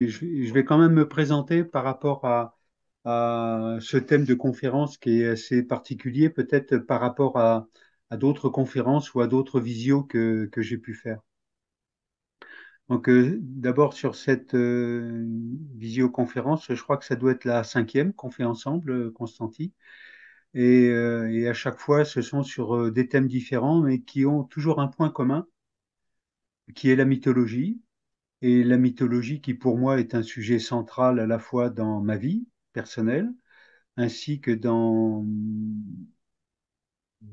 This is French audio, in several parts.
Je vais quand même me présenter par rapport à ce thème de conférence qui est assez particulier, peut-être par rapport à d'autres conférences ou à d'autres visios que j'ai pu faire. Donc, d'abord sur cette visioconférence, je crois que ça doit être la cinquième qu'on fait ensemble, Constantin. Et à chaque fois, ce sont sur des thèmes différents, mais qui ont toujours un point commun, qui est la mythologie. Et la mythologie qui, pour moi, est un sujet central à la fois dans ma vie personnelle, ainsi que dans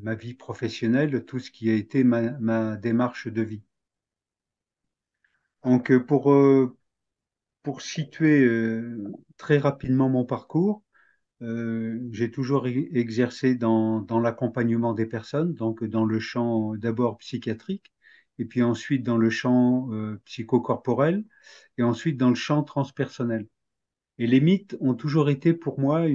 ma vie professionnelle, tout ce qui a été ma démarche de vie. Donc, pour situer très rapidement mon parcours, j'ai toujours exercé dans l'accompagnement des personnes, donc dans le champ d'abord psychiatrique, et puis ensuite dans le champ psychocorporel, et ensuite dans le champ transpersonnel. Et les mythes ont toujours été pour moi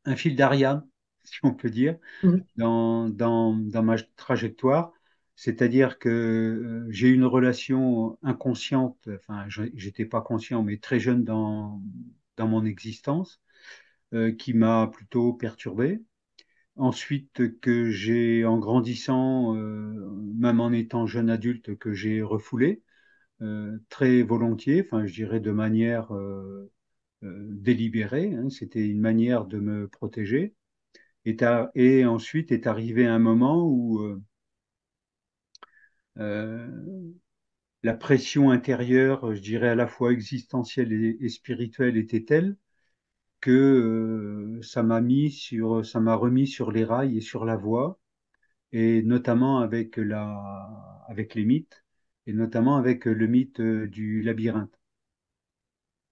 un fil d'Ariane, si on peut dire, Mhm. dans ma trajectoire. C'est-à-dire que j'ai eu une relation inconsciente, enfin, j'étais pas conscient, mais très jeune dans mon existence, qui m'a plutôt perturbé. Ensuite, que j'ai, en grandissant, même en étant jeune adulte, que j'ai refoulé très volontiers, enfin, je dirais de manière délibérée, hein. C'était une manière de me protéger. Et ensuite est arrivé un moment où euh, la pression intérieure, je dirais à la fois existentielle et spirituelle, était telle que ça m'a remis sur les rails et sur la voie, et notamment avec les mythes, et notamment avec le mythe du labyrinthe.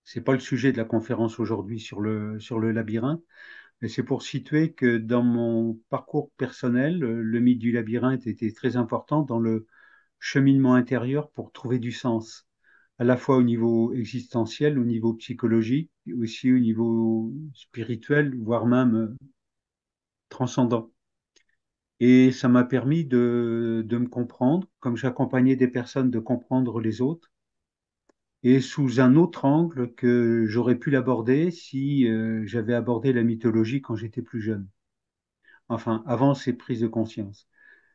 C'est pas le sujet de la conférence aujourd'hui sur le labyrinthe, mais c'est pour situer que dans mon parcours personnel, le mythe du labyrinthe était très important dans le cheminement intérieur pour trouver du sens, à la fois au niveau existentiel, au niveau psychologique, et aussi au niveau spirituel, voire même transcendant. Et ça m'a permis de me comprendre, comme j'accompagnais des personnes, de comprendre les autres, et sous un autre angle que j'aurais pu l'aborder si j'avais abordé la mythologie quand j'étais plus jeune. Enfin, avant ces prises de conscience.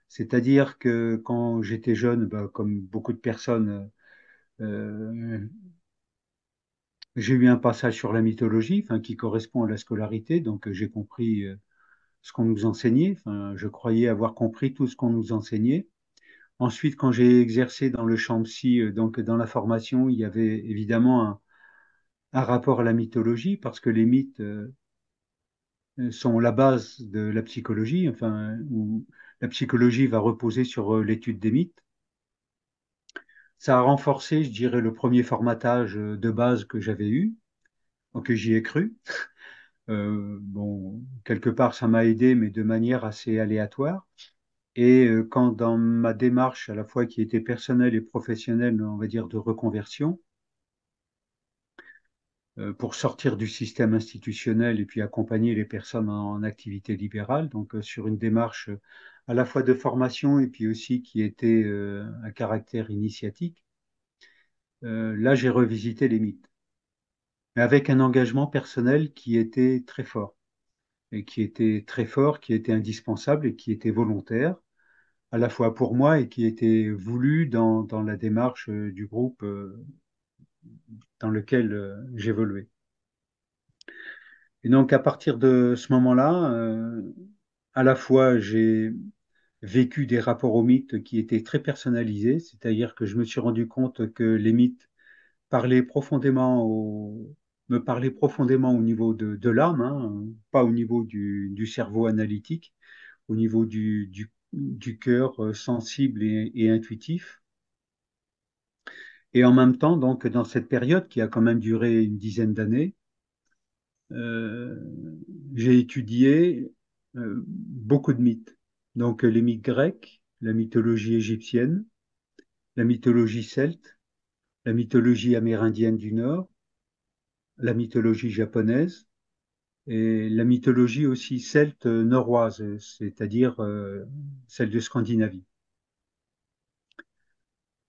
C'est-à-dire que quand j'étais jeune, bah, comme beaucoup de personnes, euh, j'ai eu un passage sur la mythologie, enfin, qui correspond à la scolarité, donc j'ai compris ce qu'on nous enseignait, enfin, je croyais avoir compris tout ce qu'on nous enseignait. Ensuite, quand j'ai exercé dans le champ psy, donc dans la formation, il y avait évidemment un rapport à la mythologie, parce que les mythes sont la base de la psychologie, enfin, où la psychologie va reposer sur l'étude des mythes. Ça a renforcé, je dirais, le premier formatage de base que j'avais eu, donc j'y ai cru. Bon, quelque part, ça m'a aidé, mais de manière assez aléatoire. Et quand dans ma démarche, à la fois qui était personnelle et professionnelle, on va dire de reconversion, pour sortir du système institutionnel et puis accompagner les personnes en activité libérale, donc sur une démarche à la fois de formation et puis aussi qui était à caractère initiatique, là j'ai revisité les mythes, mais avec un engagement personnel qui était très fort, et qui était très fort, qui était indispensable et qui était volontaire, à la fois pour moi et qui était voulu dans la démarche du groupe dans lequel j'évoluais. Et donc à partir de ce moment-là, à la fois j'ai vécu des rapports aux mythes qui étaient très personnalisés, c'est-à-dire que je me suis rendu compte que les mythes parlaient me parlaient profondément au niveau de l'âme, hein, pas au niveau du cerveau analytique, au niveau du cœur sensible et intuitif. Et en même temps, donc, dans cette période qui a quand même duré une dizaine d'années, euh, j'ai étudié beaucoup de mythes. Donc, les mythes grecs, la mythologie égyptienne, la mythologie celte, la mythologie amérindienne du Nord, la mythologie japonaise et la mythologie aussi celte norroise, c'est-à-dire celle de Scandinavie.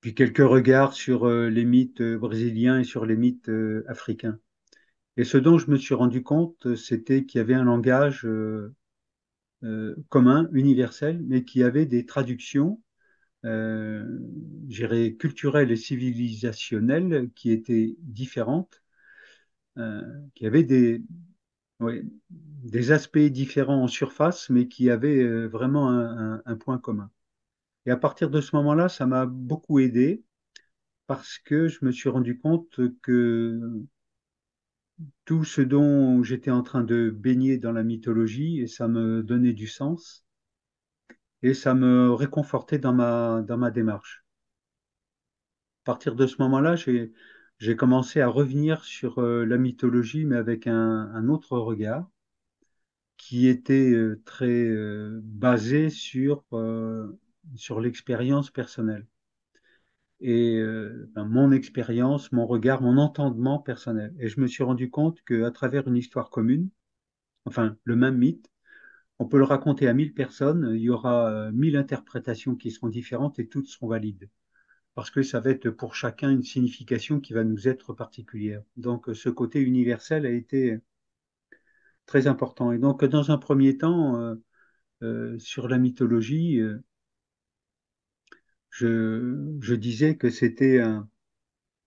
puis quelques regards sur les mythes brésiliens et sur les mythes africains. Et ce dont je me suis rendu compte, c'était qu'il y avait un langage commun, universel, mais qui avait des traductions, euh, je dirais, culturelles et civilisationnelles qui étaient différentes, euh, qui avaient ouais, des aspects différents en surface, mais qui avaient vraiment un point commun. Et à partir de ce moment-là, ça m'a beaucoup aidé parce que je me suis rendu compte que tout ce dont j'étais en train de baigner dans la mythologie, et ça me donnait du sens, et ça me réconfortait dans ma démarche. À partir de ce moment-là, j'ai commencé à revenir sur la mythologie, mais avec un autre regard, qui était très basé sur l'expérience personnelle. Et ben, mon expérience, mon regard, mon entendement personnel. Et je me suis rendu compte qu'à travers une histoire commune, enfin le même mythe, on peut le raconter à 1000 personnes, il y aura 1000 interprétations qui seront différentes et toutes seront valides. Parce que ça va être pour chacun une signification qui va nous être particulière. Donc ce côté universel a été très important. Et donc dans un premier temps, sur la mythologie, je disais que c'était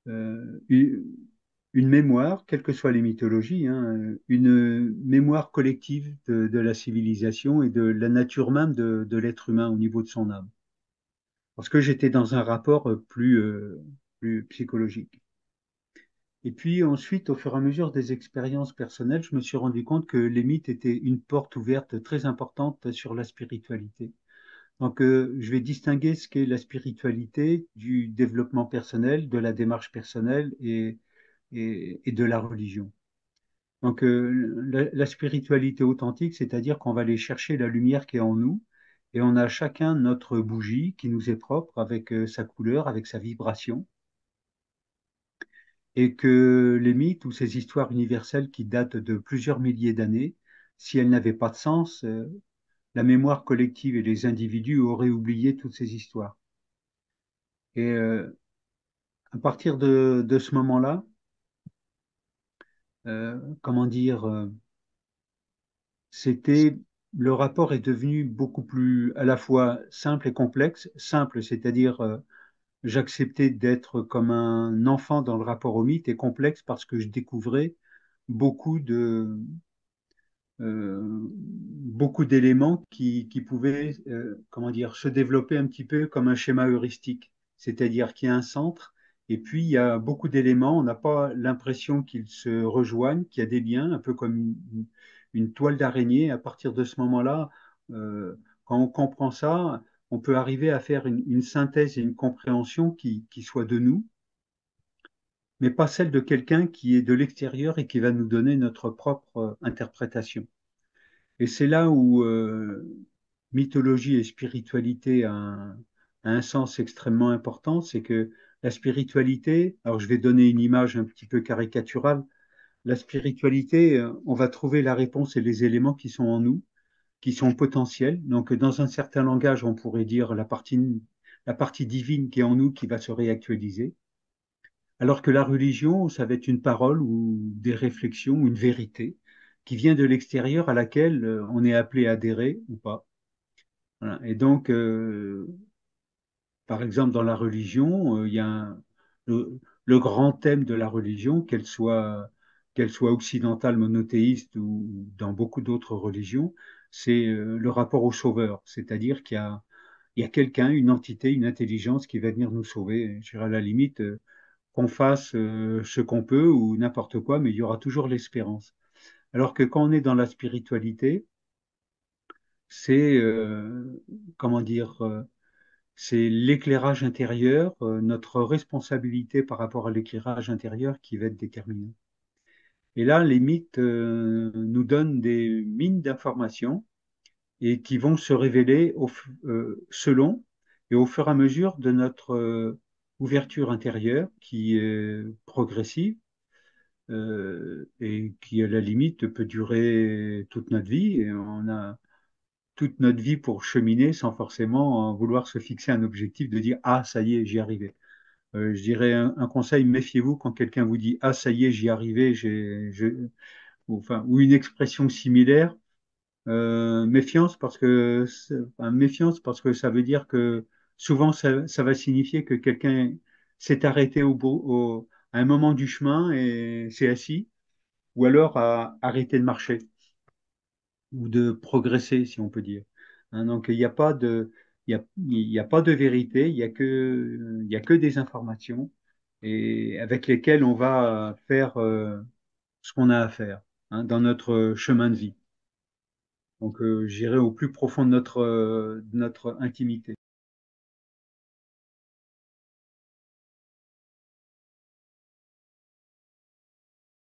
une mémoire, quelles que soient les mythologies, hein, une mémoire collective de la civilisation et de la nature même de l'être humain au niveau de son âme. Parce que j'étais dans un rapport plus psychologique. Et puis ensuite, au fur et à mesure des expériences personnelles, je me suis rendu compte que les mythes étaient une porte ouverte très importante sur la spiritualité. Donc, je vais distinguer ce qu'est la spiritualité du développement personnel, de la démarche personnelle et de la religion. Donc, la spiritualité authentique, c'est-à-dire qu'on va aller chercher la lumière qui est en nous, et on a chacun notre bougie qui nous est propre, avec sa couleur, avec sa vibration, et que les mythes ou ces histoires universelles qui datent de plusieurs milliers d'années, si elles n'avaient pas de sens, la mémoire collective et les individus auraient oublié toutes ces histoires. Et à partir de ce moment-là, comment dire, c'était le rapport est devenu beaucoup plus à la fois simple et complexe. Simple, c'est-à-dire j'acceptais d'être comme un enfant dans le rapport au mythe, et complexe parce que je découvrais beaucoup beaucoup d'éléments qui pouvaient, comment dire, se développer un petit peu comme un schéma heuristique. C'est-à-dire qu'il y a un centre, et puis il y a beaucoup d'éléments. On n'a pas l'impression qu'ils se rejoignent, qu'il y a des liens, un peu comme une toile d'araignée. À partir de ce moment-là, quand on comprend ça, on peut arriver à faire une synthèse et une compréhension qui soit de nous, mais pas celle de quelqu'un qui est de l'extérieur et qui va nous donner notre propre interprétation. Et c'est là où mythologie et spiritualité a un sens extrêmement important, c'est que la spiritualité, alors je vais donner une image un petit peu caricaturale, la spiritualité, on va trouver la réponse et les éléments qui sont en nous, qui sont potentiels. Donc dans un certain langage, on pourrait dire la partie divine qui est en nous qui va se réactualiser. Alors que la religion, ça va être une parole ou des réflexions ou une vérité qui vient de l'extérieur à laquelle on est appelé à adhérer ou pas. Voilà. Et donc, par exemple, dans la religion, il y a le grand thème de la religion, qu'elle soit occidentale, monothéiste ou dans beaucoup d'autres religions, c'est le rapport au sauveur. C'est-à-dire il y a quelqu'un, une entité, une intelligence qui va venir nous sauver. Je dirais à la limite, qu'on fasse ce qu'on peut ou n'importe quoi, mais il y aura toujours l'espérance. Alors que quand on est dans la spiritualité, c'est, comment dire, c'est l'éclairage intérieur, notre responsabilité par rapport à l'éclairage intérieur qui va être déterminant. Et là, les mythes nous donnent des mines d'informations et qui vont se révéler selon et au fur et à mesure de notre ouverture intérieure qui est progressive et qui, à la limite, peut durer toute notre vie. Et on a toute notre vie pour cheminer sans forcément vouloir se fixer un objectif de dire, ah, ça y est, j'y arrivais. Je dirais un conseil, méfiez-vous quand quelqu'un vous dit ah, ça y est, j'y arrivais, ou une expression similaire. Méfiance méfiance parce que ça veut dire que souvent ça va signifier que quelqu'un s'est arrêté à un moment du chemin et s'est assis, ou alors a arrêté de marcher ou de progresser, si on peut dire. Hein, donc il n'y a pas de, il y a pas de vérité, il y a que des informations et avec lesquelles on va faire ce qu'on a à faire, hein, dans notre chemin de vie. Donc j'irai au plus profond de notre intimité.